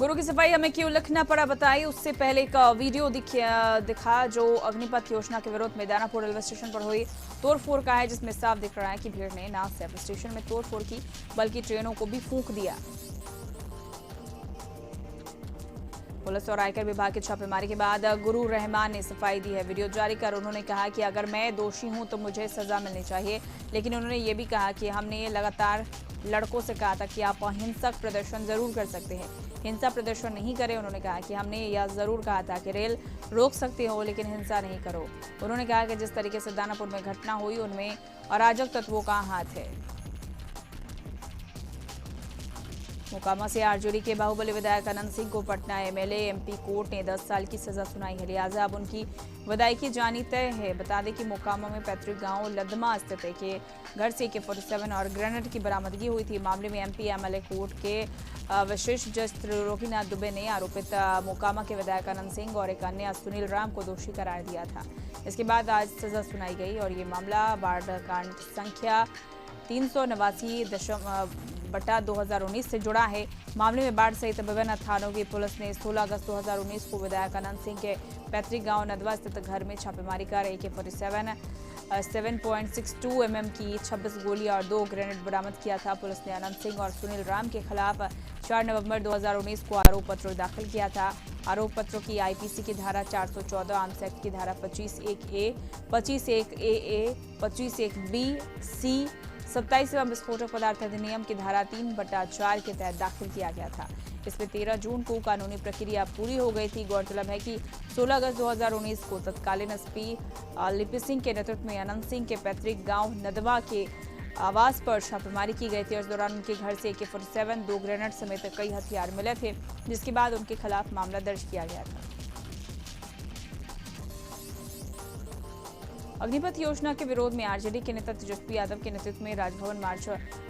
गुरु की सफाई हमें क्यों लिखना पड़ा बताइए। उससे पहले एक वीडियो दिखा जो अग्निपथ योजना के विरोध में दानापुर रेलवे स्टेशन पर हुई तोड़फोड़ का है, जिसमें साफ दिख रहा है कि भीड़ ने न सिर्फ स्टेशन में तोड़फोड़ की बल्कि ट्रेनों को भी फूंक दिया। पुलिस और आयकर विभाग की छापेमारी के बाद गुरु रहमान ने सफाई दी है। वीडियो जारी कर उन्होंने कहा कि अगर मैं दोषी हूं तो मुझे सजा मिलनी चाहिए, लेकिन उन्होंने ये भी कहा कि हमने लगातार लड़कों से कहा था कि आप अहिंसक प्रदर्शन जरूर कर सकते हैं, हिंसा प्रदर्शन नहीं करें। उन्होंने कहा कि हमने यह जरूर कहा था कि रेल रोक सकते हो लेकिन हिंसा नहीं करो। उन्होंने कहा कि जिस तरीके से दानापुर में घटना हुई उनमें अराजक तत्वों का हाथ है। मोकामा से आरजेडी के बाहुबली विधायक अनंत सिंह को पटना एमएलए एमपी कोर्ट ने 10 साल की सजा सुनाई है, लिहाजा अब उनकी विदायगी जानी तय है। बता दें कि मोकामा में पैतृक गांव लदमा स्थित के घर से AK-47 और ग्रेनेड की बरामदगी हुई थी। मामले में एमपी एमएलए कोर्ट के विशेष जज त्रिलोकीनाथ दुबे ने आरोपित मोकामा के विधायक अनंत सिंह और एक अन्य सुनील राम को दोषी करार दिया था। इसके बाद आज सजा सुनाई गई और ये मामला बाढ़ कांड संख्या 389/2019 से जुड़ा है। मामले में बाढ़ सहित विभिन्न थानों की पुलिस ने 16 अगस्त 2019 को विधायक अनंत सिंह के पैतृक गांव नदवा स्थित घर में छापेमारी कर AK-47 7.62 mm की 26 गोलियां और 2 ग्रेनेड बरामद किया था। पुलिस ने अनंत सिंह और सुनील राम के खिलाफ 4 नवंबर 2019 को आरोप पत्र दाखिल किया था। आरोप पत्रों की IPC की धारा 414, आर्म्स एक्ट की धारा 25(1)A, 25(1)AA, 25(1)B, C, 27वां विस्फोटक पदार्थ अधिनियम की धारा 3/4 के तहत दाखिल किया गया था। इसमें 13 जून को कानूनी प्रक्रिया पूरी हो गई थी। गौरतलब है कि 16 अगस्त 2019 को तत्कालीन SP लिपि सिंह के नेतृत्व में अनंत सिंह के पैतृक गांव नदवा के आवास पर छापेमारी की गई थी। इस दौरान उनके घर से AK-47, 2 ग्रेनेड समेत कई हथियार मिले थे, जिसके बाद उनके खिलाफ मामला दर्ज किया गया था। अग्निपथ योजना के विरोध में आरजेडी के नेता तेजस्वी यादव के नेतृत्व में राजभवन मार्च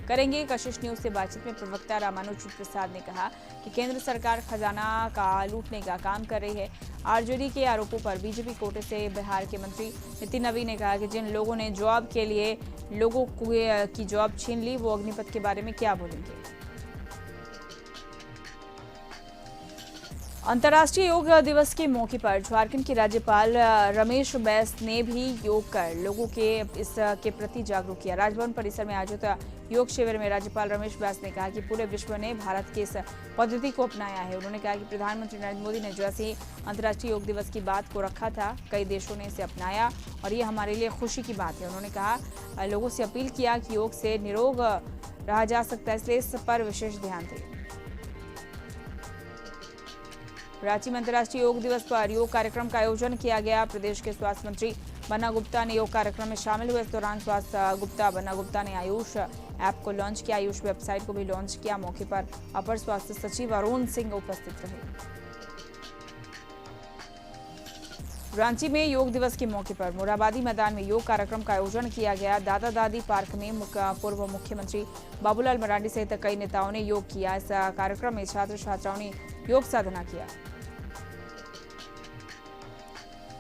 करेंगे। कशिश न्यूज से बातचीत में प्रवक्ता रामानुज प्रसाद ने कहा कि केंद्र सरकार खजाना का लूटने का काम कर रही है। आरजेडी के आरोपों पर बीजेपी कोटे से बिहार के मंत्री नितिन नवीन ने कहा कि जिन लोगों ने जॉब के लिए लोगों की जॉब छीन ली वो अग्निपथ के बारे में क्या बोलेंगे। अंतर्राष्ट्रीय योग दिवस के मौके पर झारखंड के राज्यपाल रमेश बैस ने भी योग कर लोगों के इसके प्रति जागरूक किया। राजभवन परिसर में आयोजित योग शिविर में राज्यपाल रमेश बैस ने कहा कि पूरे विश्व ने भारत की इस पद्धति को अपनाया है। उन्होंने कहा कि प्रधानमंत्री नरेंद्र मोदी ने जैसे ही अंतर्राष्ट्रीय योग दिवस की बात को रखा था, कई देशों ने इसे अपनाया और ये हमारे लिए खुशी की बात है। उन्होंने कहा लोगों से अपील किया कि योग से निरोग रहा जा सकता है, इसलिए इस पर विशेष ध्यान दें। रांची में अंतर्राष्ट्रीय योग दिवस पर योग कार्यक्रम का आयोजन किया गया। प्रदेश के स्वास्थ्य मंत्री बन्ना गुप्ता ने योग कार्यक्रम में शामिल हुए। इस दौरान बन्ना गुप्ता ने आयुष ऐप को लॉन्च किया, आयुष वेबसाइट को भी लॉन्च किया। मौके पर अपर स्वास्थ्य सचिव अरुण सिंह उपस्थित रहे। रांची में योग दिवस के मौके पर मोराबादी मैदान में योग कार्यक्रम का आयोजन किया गया। दादा दादी पार्क में पूर्व मुख्यमंत्री बाबूलाल मरांडी सहित कई नेताओं ने योग किया। इस कार्यक्रम में छात्र छात्राओं ने योग साधना किया।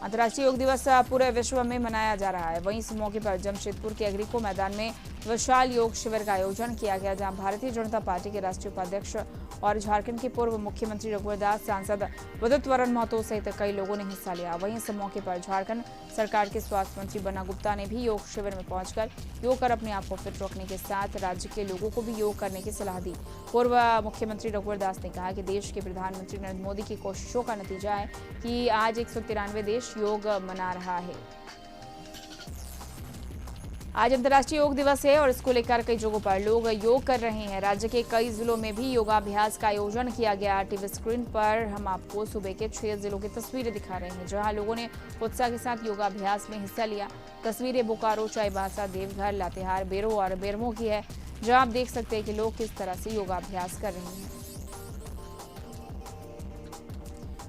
अंतर्राष्ट्रीय योग दिवस पूरे विश्व में मनाया जा रहा है। वहीं इस मौके पर जमशेदपुर के एग्रीको मैदान में विशाल योग शिविर का आयोजन किया गया, जहां भारतीय जनता पार्टी के राष्ट्रीय उपाध्यक्ष और झारखंड के पूर्व मुख्यमंत्री रघुवर दास, सांसद विद्युत वरण महतो सहित कई लोगों ने हिस्सा लिया। वहीं इस मौके पर झारखंड सरकार के स्वास्थ्य मंत्री बन्ना गुप्ता ने भी योग शिविर में पहुंचकर योग कर अपने आप को फिट रखने के साथ राज्य के लोगों को भी योग करने की सलाह दी। पूर्व मुख्यमंत्री रघुवर दास ने कहा कि देश के प्रधानमंत्री नरेंद्र मोदी की कोशिशों का नतीजा है कि आज 193 देश योग मना रहा है। आज अंतर्राष्ट्रीय योग दिवस है और इसको लेकर कई जगहों पर लोग योग कर रहे हैं। राज्य के कई जिलों में भी योगाभ्यास का आयोजन किया गया। टीवी स्क्रीन पर हम आपको सुबह के 6 जिलों की तस्वीरें दिखा रहे हैं, जहां लोगों ने उत्साह के साथ योगाभ्यास में हिस्सा लिया। तस्वीरें बोकारो, चाईबासा, देवघर, लातेहार, बेरो और बेरमो की है, जहां आप देख सकते हैं कि लोग किस तरह से योगाभ्यास कर रहे हैं।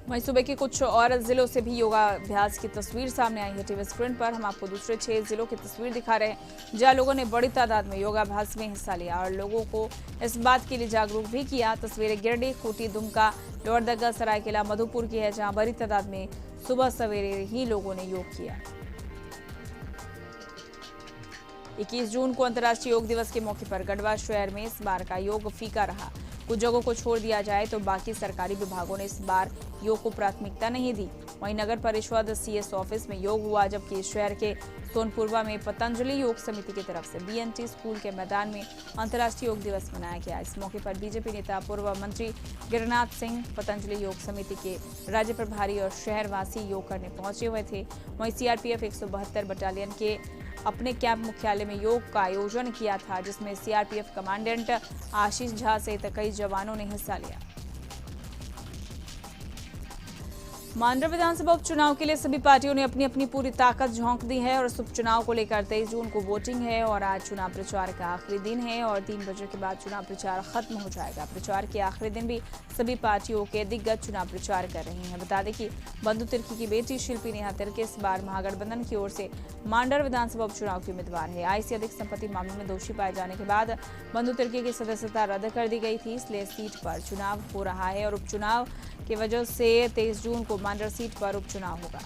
वहीं सुबह के कुछ और जिलों से भी योगाभ्यास की तस्वीर सामने आई है। टीवी स्क्रीन पर हम आपको दूसरे 6 जिलों की तस्वीर दिखा रहे हैं, जहां लोगों ने बड़ी तादाद में योगाभ्यास में हिस्सा लिया और लोगों को इस बात के लिए जागरूक भी किया। तस्वीरें गिरिडीह, खूंटी, दुमका, लोहरदगा, सरायकेला, मधुपुर की है, जहां बड़ी तादाद में सुबह सवेरे ही लोगों ने योग किया। 21 जून को अंतर्राष्ट्रीय योग दिवस के मौके पर गढ़वा शहर में इस बार का योग फीका रहा। कुछ जगहों को छोड़ दिया जाए तो बाकी सरकारी विभागों ने इस बार योग को प्राथमिकता नहीं दी। वहीं नगर परिषद सीएस ऑफिस में योग हुआ, जबकि शहर के सोनपुरवा में पतंजलि योग समिति की तरफ से बीएनटी स्कूल के मैदान में अंतर्राष्ट्रीय योग दिवस मनाया गया। इस मौके पर बीजेपी नेता पूर्व मंत्री गिरिनाथ सिंह, पतंजलि योग समिति के राज्य प्रभारी और शहरवासी योग करने पहुंचे हुए थे। वहीं सीआरपीएफ 172 बटालियन के अपने कैंप मुख्यालय में योग का आयोजन किया था, जिसमें सीआरपीएफ कमांडेंट आशीष झा सहित कई जवानों ने हिस्सा लिया। मांडर विधानसभा उपचुनाव के लिए सभी पार्टियों ने अपनी अपनी पूरी ताकत झोंक दी है और इस उपचुनाव को लेकर 23 जून को वोटिंग है और आज चुनाव प्रचार का आखिरी दिन है और 3 बजे के बाद चुनाव प्रचार खत्म हो जाएगा। प्रचार के आखिरी दिन भी सभी पार्टियों के दिग्गज चुनाव प्रचार कर रहे हैं। बता दें कि बंधु तिर्की की बेटी शिल्पी नेहा तिर्की इस बार महागठबंधन की ओर से मांडर विधानसभा उपचुनाव की उम्मीदवार है। आय से अधिक संपत्ति मामले में दोषी पाए जाने के बाद बंधु तिर्की की सदस्यता रद्द कर दी गई थी, इसलिए सीट पर चुनाव हो रहा है और उपचुनाव की वजह से 23 जून को मांडर सीट पर उपचुनाव होगा।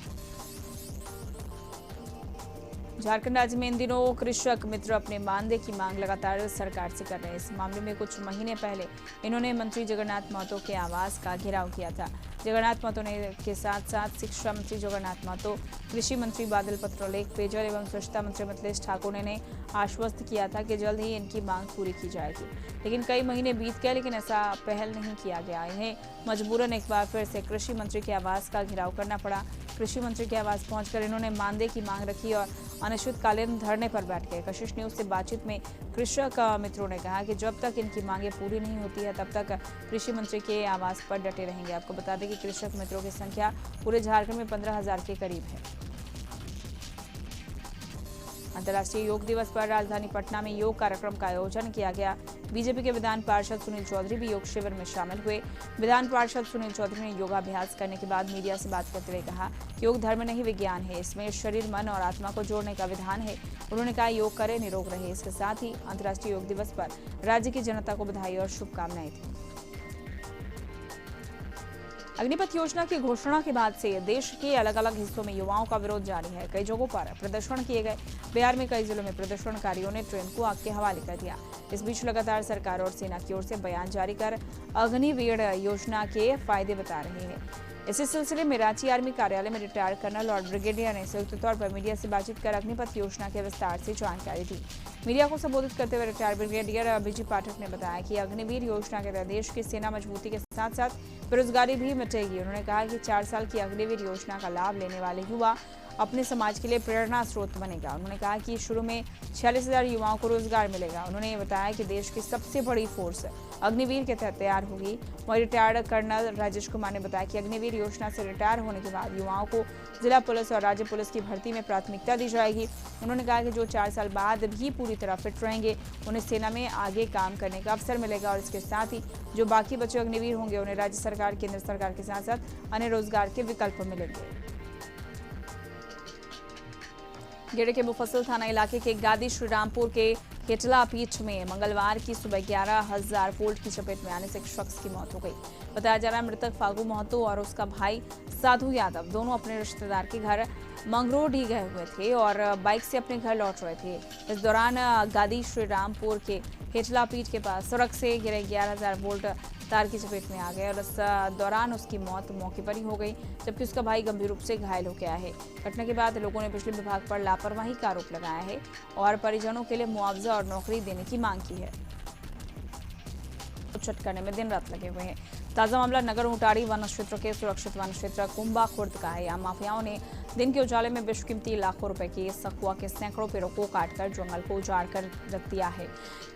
झारखंड राज्य में इन दिनों कृषक मित्र अपने मानदेय की मांग लगातार सरकार से कर रहे हैं। इस मामले में कुछ महीने पहले इन्होंने मंत्री जगन्नाथ महतो के आवास का घेराव किया था। जगन्नाथ महतो ने के साथ साथ शिक्षा मंत्री जगन्नाथ महतो, कृषि मंत्री बादल पत्रलेख, पेयजल एवं स्वच्छता मंत्री मिथिलेश ठाकुर ने आश्वस्त किया था कि जल्द ही इनकी मांग पूरी की जाएगी, लेकिन कई महीने बीत गए लेकिन ऐसा पहल नहीं किया गया। इन्हें मजबूरन एक बार फिर से कृषि मंत्री के आवास का घेराव करना पड़ा। कृषि मंत्री के आवास पहुंचकर इन्होंने मानदेय की मांग रखी और अनिश्चितकालीन धरने पर बैठ गए। कशिश न्यूज से बातचीत में कृषक मित्रों ने कहा कि जब तक इनकी मांगे पूरी नहीं होती है तब तक कृषि मंत्री के आवास पर डटे रहेंगे। आपको बता दें कि कृषक मित्रों की संख्या पूरे झारखंड में 15,000 के करीब है। अंतर्राष्ट्रीय योग दिवस पर राजधानी पटना में योग कार्यक्रम का आयोजन किया गया। बीजेपी के विधान पार्षद सुनील चौधरी भी योग शिविर में शामिल हुए। विधान पार्षद सुनील चौधरी ने योगाभ्यास करने के बाद मीडिया से बात करते हुए कहा कि योग धर्म नहीं विज्ञान है, इसमें शरीर, मन और आत्मा को जोड़ने का विधान है। उन्होंने कहा योग करें, निरोग रहे। इसके साथ ही अंतर्राष्ट्रीय योग दिवस पर राज्य की जनता को बधाई और शुभकामनाएं दी। अग्निपथ योजना की घोषणा के बाद से देश के अलग अलग हिस्सों में युवाओं का विरोध जारी है। कई जगहों पर प्रदर्शन किए गए। बिहार में कई जिलों में प्रदर्शनकारियों ने ट्रेन को आग के हवाले कर दिया। इस बीच लगातार सरकार और सेना की ओर से बयान जारी कर अग्निवीर योजना के फायदे बता रहे हैं। इसी सिलसिले में रांची आर्मी कार्यालय में रिटायर्ड कर्नल और ब्रिगेडियर ने संयुक्त तौर पर मीडिया से बातचीत कर अग्निपथ योजना के विस्तार से जानकारी दी। मीडिया को संबोधित करते हुए रिटायर्ड ब्रिगेडियर अभिजीत पाठक ने बताया कि अग्निवीर योजना के तहत देश की सेना मजबूती के साथ साथ बेरोजगारी भी मिटेगी। उन्होंने कहा कि 4 साल की अग्निवीर योजना का लाभ लेने वाले युवा अपने समाज के लिए प्रेरणा स्रोत बनेगा। उन्होंने कहा कि शुरू में 46,000 युवाओं को रोजगार मिलेगा। उन्होंने बताया कि देश की सबसे बड़ी फोर्स अग्निवीर के तहत तैयार होगी। वहीं रिटायर्ड कर्नल राजेश कुमार ने बताया कि अग्निवीर योजना से रिटायर होने के बाद युवाओं को जिला पुलिस और राज्य पुलिस की भर्ती में प्राथमिकता दी जाएगी। उन्होंने कहा कि जो 4 साल बाद भी पूरी तरह फिट रहेंगे उन्हें सेना में आगे काम करने का अवसर मिलेगा और इसके साथ ही जो बाकी बचे अग्निवीर होंगे उन्हें राज्य सरकार, केंद्र सरकार के साथ साथ अन्य रोजगार के विकल्प मिलेंगे। गिरिडीह के मुफस्सिल थाना इलाके के गादी श्रीरामपुर के केटला पीठ में मंगलवार की सुबह 11,000 वोल्ट की चपेट में आने से एक शख्स की मौत हो गई। बताया जा रहा है मृतक फागू महतो और उसका भाई साधु यादव दोनों अपने रिश्तेदार के घर मंगरोडी गए हुए थे और बाइक से अपने घर लौट रहे थे। इस दौरान गादी श्रीरामपुर के केटला पीठ के पास सड़क से गिरे 11,000 वोल्ट तार की चपेट में आ गए और इस दौरान उसकी मौत मौके पर ही हो गई, जबकि उसका भाई गंभीर रूप से घायल हो गया है। घटना के बाद लोगों ने बिजली विभाग पर लापरवाही का आरोप लगाया है और परिजनों के लिए मुआवजा और नौकरी देने की मांग की है। छठ करने में दिन रात लगे हुए हैं। ताजा मामला नगर उटाड़ी वन क्षेत्र के सुरक्षित वन क्षेत्र कुंभा खुर्द का है। यहाँ माफियाओं ने दिन के उजाले में बेशकीमती लाखों रुपए के सखुआ के सैकड़ों पेड़ों को काटकर जंगल को उजाड़ कर रख दिया है,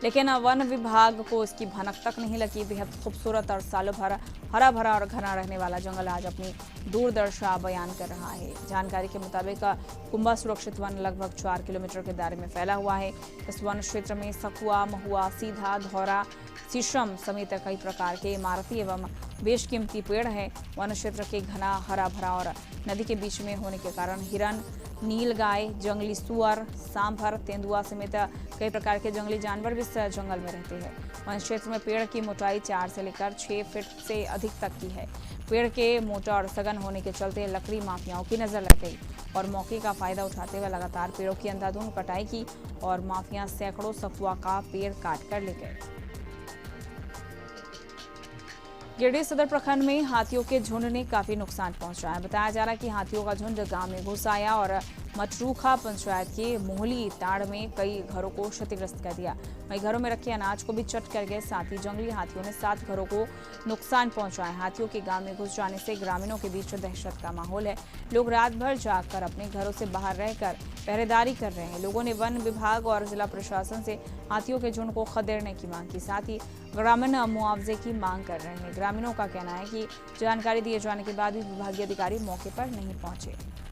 लेकिन वन विभाग को इसकी भनक तक नहीं लगी। बेहद खूबसूरत और सालों भर हरा भरा और घना रहने वाला जंगल आज अपनी दूरदर्शा बयान कर रहा है। जानकारी के मुताबिक कुंभा सुरक्षित वन लगभग 4 किलोमीटर के दायरे में फैला हुआ है। इस वन क्षेत्र में सखुआ, महुआ, सीधा, धौरा, शीशम समेत कई प्रकार के इमारती एवं बेशकीमती पेड़ हैं। वन क्षेत्र के घना हरा भरा और नदी के बीच में होने के कारण हिरन, नीलगाय, जंगली सुअर, सांभर, तेंदुआ समेत कई प्रकार के जंगली जानवर भी इस जंगल में रहते हैं। वन क्षेत्र में पेड़ की मोटाई 4 से लेकर 6 फीट से अधिक तक की है। पेड़ के मोटा और सघन होने के चलते लकड़ी माफियाओं की नजर लग गई और मौके का फायदा उठाते हुए लगातार पेड़ों की अंधाधुंध कटाई की और माफिया सैकड़ों सखुआ का पेड़ काट कर ले गए। गिरिडीह सदर प्रखंड में हाथियों के झुंड ने काफी नुकसान पहुंचाया। बताया जा रहा है कि हाथियों का झुंड गांव में घुस आया और मटरूखा पंचायत के मोहली ताड़ में कई घरों को क्षतिग्रस्त कर दिया। वहीं घरों में रखे अनाज को भी चट कर गए। साथ ही जंगली हाथियों ने 7 घरों को नुकसान पहुंचाया। हाथियों के गांव में घुस जाने से ग्रामीणों के बीच दहशत का माहौल है। लोग रात भर जागकर अपने घरों से बाहर रहकर पहरेदारी कर रहे हैं। लोगों ने वन विभाग और जिला प्रशासन से हाथियों के झुंड को खदेड़ने की मांग की। साथ ही ग्रामीण मुआवजे की मांग कर रहे हैं। ग्रामीणों का कहना है कि जानकारी दिए जाने के बाद भी विभागीय अधिकारी मौके पर नहीं पहुंचे।